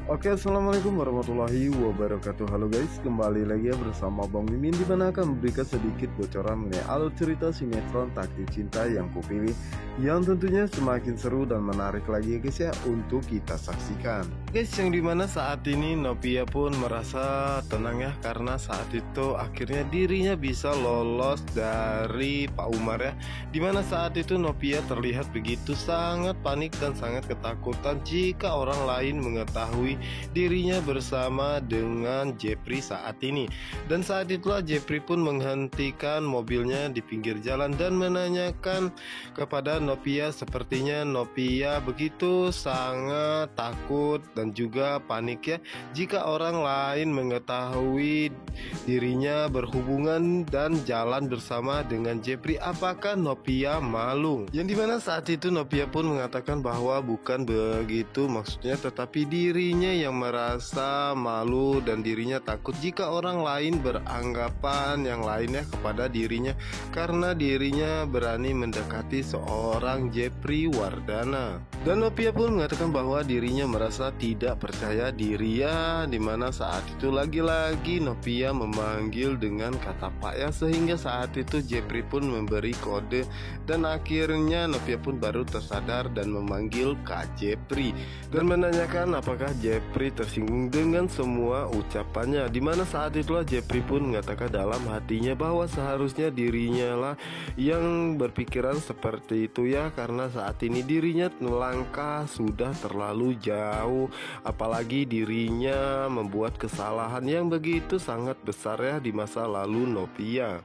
Oke, assalamualaikum warahmatullahi wabarakatuh. Halo guys, kembali lagi ya bersama Bang Mimin, dimana akan memberikan sedikit bocoran mengenai alur cerita sinetron Takdir Cinta yang kupilih, yang tentunya semakin seru dan menarik lagi ya guys ya untuk kita saksikan. Guys, yang dimana saat ini Novia pun merasa tenang ya, karena saat itu akhirnya dirinya bisa lolos dari Pak Umar ya, dimana saat itu Novia terlihat begitu sangat panik dan sangat ketakutan jika orang lain mengetahui dirinya bersama dengan Jepri saat ini. Dan saat itulah Jepri pun menghentikan mobilnya di pinggir jalan dan menanyakan kepada Novia. Sepertinya Novia begitu sangat takut dan juga panik ya jika orang lain mengetahui dirinya berhubungan dan jalan bersama dengan Jepri. Apakah Novia malu? Yang dimana saat itu Novia pun mengatakan bahwa bukan begitu maksudnya, tetapi dirinya yang merasa malu dan dirinya takut jika orang lain beranggapan yang lainnya kepada dirinya, karena dirinya berani mendekati seorang Jepri Wardana. Dan Novia pun mengatakan bahwa dirinya merasa tidak percaya diri ya, dimana saat itu lagi-lagi Novia memanggil dengan kata Pak ya, sehingga saat itu Jepri pun memberi kode dan akhirnya Novia pun baru tersadar dan memanggil Kak Jepri dan menanyakan apakah Jepri tersinggung dengan semua ucapannya. Dimana saat itulah Jepri pun mengatakan dalam hatinya bahwa seharusnya dirinya lah yang berpikiran seperti itu ya, karena saat ini dirinya melangkah sudah terlalu jauh, apalagi dirinya membuat kesalahan yang begitu sangat besar ya di masa lalu Novia.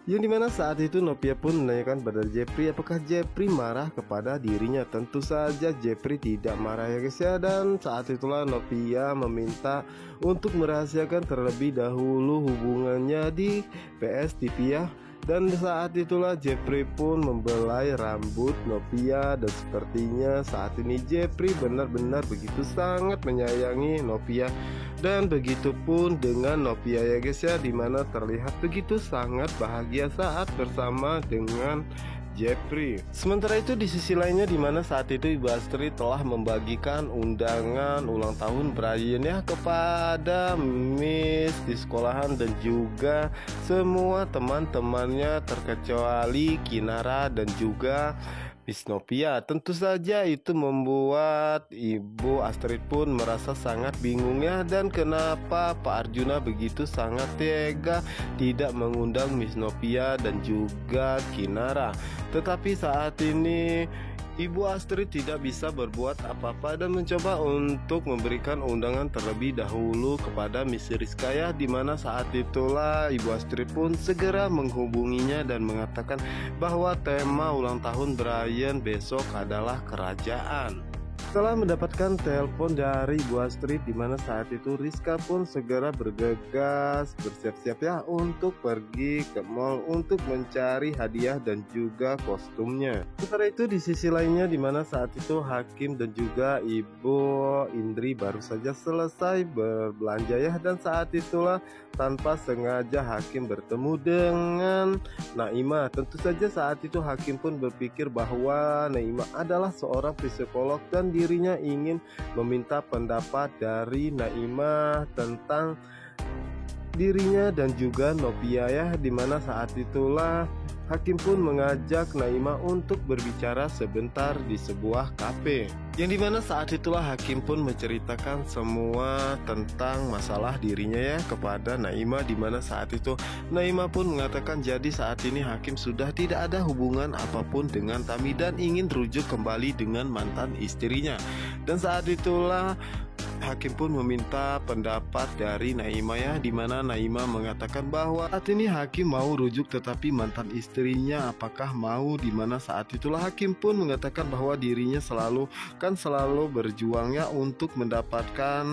Yang dimana saat itu Novia pun menanyakan pada Jepri apakah Jepri marah kepada dirinya. Tentu saja Jepri tidak marah ya guys ya, dan saat itulah Novia meminta untuk merahasiakan terlebih dahulu hubungannya di PS TV ya. Dan saat itulah Jepri pun membelai rambut Novia, dan sepertinya saat ini Jepri benar-benar begitu sangat menyayangi Novia. Dan begitu pun dengan Novia ya guys ya, dimana terlihat begitu sangat bahagia saat bersama dengan Jepri. Sementara itu di sisi lainnya, dimana saat itu Ibu Astrid telah membagikan undangan ulang tahun Brian ya kepada Miss di sekolahan dan juga semua teman-temannya terkecuali Kinara dan juga Miss Novia. Tentu saja itu membuat Ibu Astrid pun merasa sangat bingung ya, dan kenapa Pak Arjuna begitu sangat tega tidak mengundang Miss Novia dan juga Kinara. Tetapi saat ini Ibu Astrid tidak bisa berbuat apa-apa dan mencoba untuk memberikan undangan terlebih dahulu kepada Miss Rizka ya, dimana saat itulah Ibu Astrid pun segera menghubunginya dan mengatakan bahwa tema ulang tahun Brian besok adalah kerajaan. Setelah mendapatkan telepon dari Ibu Astrid, dimana saat itu Rizka pun segera bergegas bersiap-siap ya untuk pergi ke mall untuk mencari hadiah dan juga kostumnya. Sementara itu di sisi lainnya, dimana saat itu Hakim dan juga Ibu Indri baru saja selesai berbelanja ya, dan saat itulah tanpa sengaja Hakim bertemu dengan Naima. Tentu saja saat itu Hakim pun berpikir bahwa Naima adalah seorang psikolog dan dirinya ingin meminta pendapat dari Naima tentang dirinya dan juga Novia ya, dimana saat itulah Hakim pun mengajak Naima untuk berbicara sebentar di sebuah kafe. Yang dimana saat itulah Hakim pun menceritakan semua tentang masalah dirinya ya kepada Naima, dimana saat itu Naima pun mengatakan jadi saat ini Hakim sudah tidak ada hubungan apapun dengan Tami dan ingin rujuk kembali dengan mantan istrinya. Dan saat itulah Hakim pun meminta pendapat dari Naima ya, dimana Naima mengatakan bahwa saat ini Hakim mau rujuk tetapi mantan istrinya apakah mau, dimana saat itulah Hakim pun mengatakan bahwa dirinya selalu berjuang ya untuk mendapatkan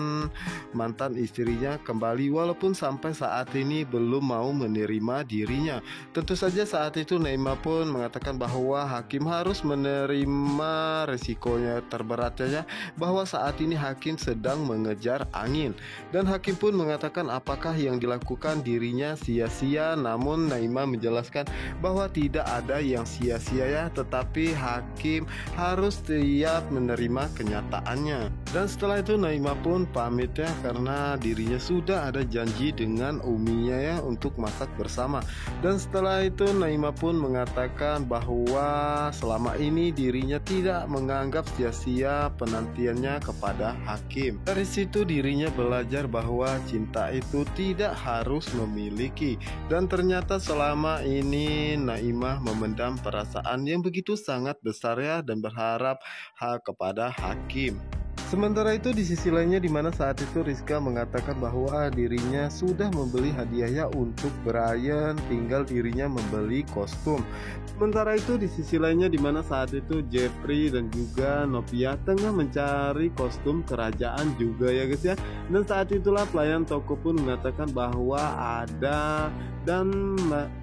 mantan istrinya kembali, walaupun sampai saat ini belum mau menerima dirinya. Tentu saja saat itu Naima pun mengatakan bahwa Hakim harus menerima resikonya terberatnya, bahwa saat ini Hakim sedang mengejar angin. Dan Hakim pun mengatakan apakah yang dilakukan dirinya sia-sia, namun Naima menjelaskan bahwa tidak ada yang sia-sia ya, tetapi Hakim harus siap menerima kenyataannya. Dan setelah itu Naimah pun pamit ya, karena dirinya sudah ada janji dengan uminya ya untuk masak bersama. Dan setelah itu Naimah pun mengatakan bahwa selama ini dirinya tidak menganggap sia-sia penantiannya kepada Hakim. Dari situ dirinya belajar bahwa cinta itu tidak harus memiliki. Dan ternyata selama ini Naimah memendam perasaan yang begitu sangat besar ya, dan berharap kepada Hakim. Sementara itu di sisi lainnya, dimana saat itu Rizka mengatakan bahwa dirinya sudah membeli hadiahnya untuk Brian, tinggal dirinya membeli kostum. Sementara itu di sisi lainnya, dimana saat itu Jeffrey dan juga Novia tengah mencari kostum kerajaan juga ya guys ya. Dan saat itulah pelayan toko pun mengatakan bahwa ada dan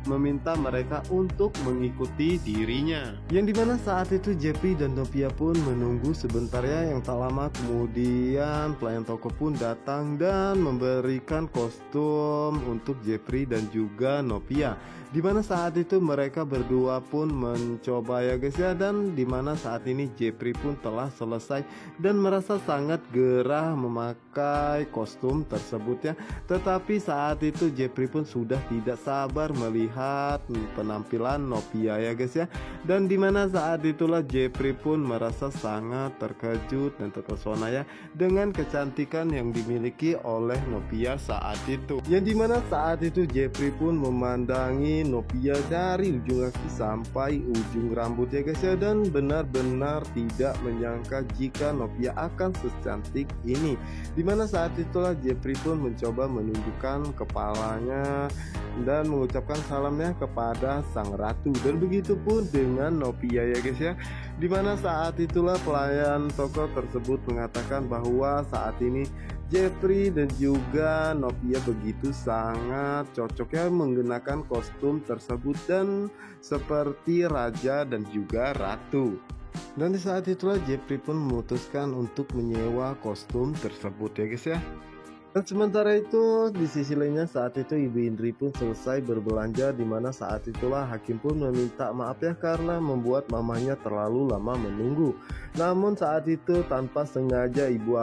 meminta mereka untuk mengikuti dirinya. Yang dimana saat itu Jeffrey dan Novia pun menunggu sebentar ya, yang tak lama kemudian pelayan toko pun datang dan memberikan kostum untuk Jeffrey dan juga Novia. Dimana saat itu mereka berdua pun mencoba ya guys ya, dan dimana saat ini Jeffrey pun telah selesai dan merasa sangat gerah memakai kostum tersebut ya. Tetapi saat itu Jeffrey pun sudah tidak sabar melihat penampilan Novia ya guys ya. Dan dimana saat itulah Jeffrey pun merasa sangat terkejut dan terpesona ya dengan kecantikan yang dimiliki oleh Novia saat itu. Yang dimana saat itu Jeffrey pun memandangi Novia dari ujung kaki sampai ujung rambut ya guys ya, dan benar-benar tidak menyangka jika Novia akan secantik ini. Dimana saat itulah Jeffrey pun mencoba menundukkan kepalanya dan mengucapkan salamnya kepada sang ratu, dan begitu pun dengan Novia ya guys ya. Dimana saat itulah pelayan toko tersebut mengatakan bahwa saat ini Jeffrey dan juga Novia begitu sangat cocok ya menggunakan kostum tersebut dan seperti raja dan juga ratu. Dan di saat itulah Jeffrey pun memutuskan untuk menyewa kostum tersebut ya guys ya. Dan sementara itu di sisi lainnya saat itu Ibu Indri pun selesai berbelanja, dimana saat itulah Hakim pun meminta maaf ya karena membuat mamanya terlalu lama menunggu. Namun saat itu tanpa sengaja Ibu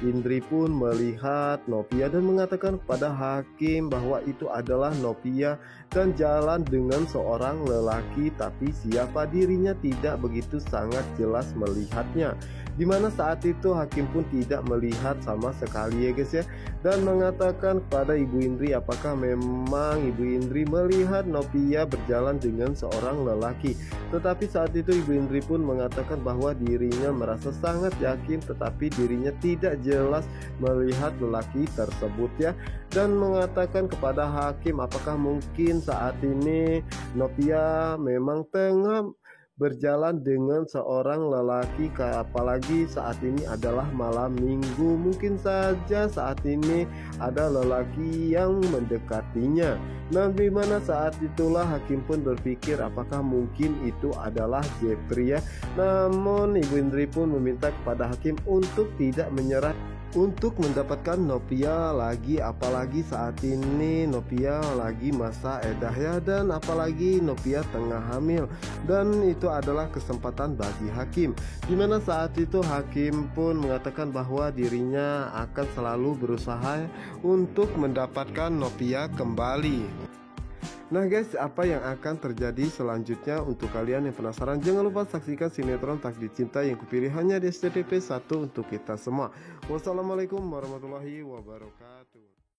Indri pun melihat Novia dan mengatakan kepada Hakim bahwa itu adalah Novia dan jalan dengan seorang lelaki, tapi siapa dirinya tidak begitu sangat jelas melihatnya. Dimana saat itu Hakim pun tidak melihat sama sekali ya guys ya, dan mengatakan kepada Ibu Indri apakah memang Ibu Indri melihat Novia berjalan dengan seorang lelaki. Tetapi saat itu Ibu Indri pun mengatakan bahwa dirinya merasa sangat yakin, tetapi dirinya tidak jelas melihat lelaki tersebut ya, dan mengatakan kepada Hakim apakah mungkin saat ini Novia memang tengah berjalan dengan seorang lelaki, apalagi saat ini adalah malam minggu. Mungkin saja saat ini ada lelaki yang mendekatinya. Nah, dimana saat itulah Hakim pun berpikir apakah mungkin itu adalah Jeffrey ya. Namun Ibu Indri pun meminta kepada Hakim untuk tidak menyerah untuk mendapatkan Novia lagi, apalagi saat ini Novia lagi masa edah ya, dan apalagi Novia tengah hamil, dan itu adalah kesempatan bagi Hakim. Dimana saat itu Hakim pun mengatakan bahwa dirinya akan selalu berusaha untuk mendapatkan Novia kembali. Nah guys, apa yang akan terjadi selanjutnya? Untuk kalian yang penasaran, jangan lupa saksikan sinetron Takdir Cinta yang kupilih hanya di SCTV 1 untuk kita semua. Wassalamualaikum warahmatullahi wabarakatuh.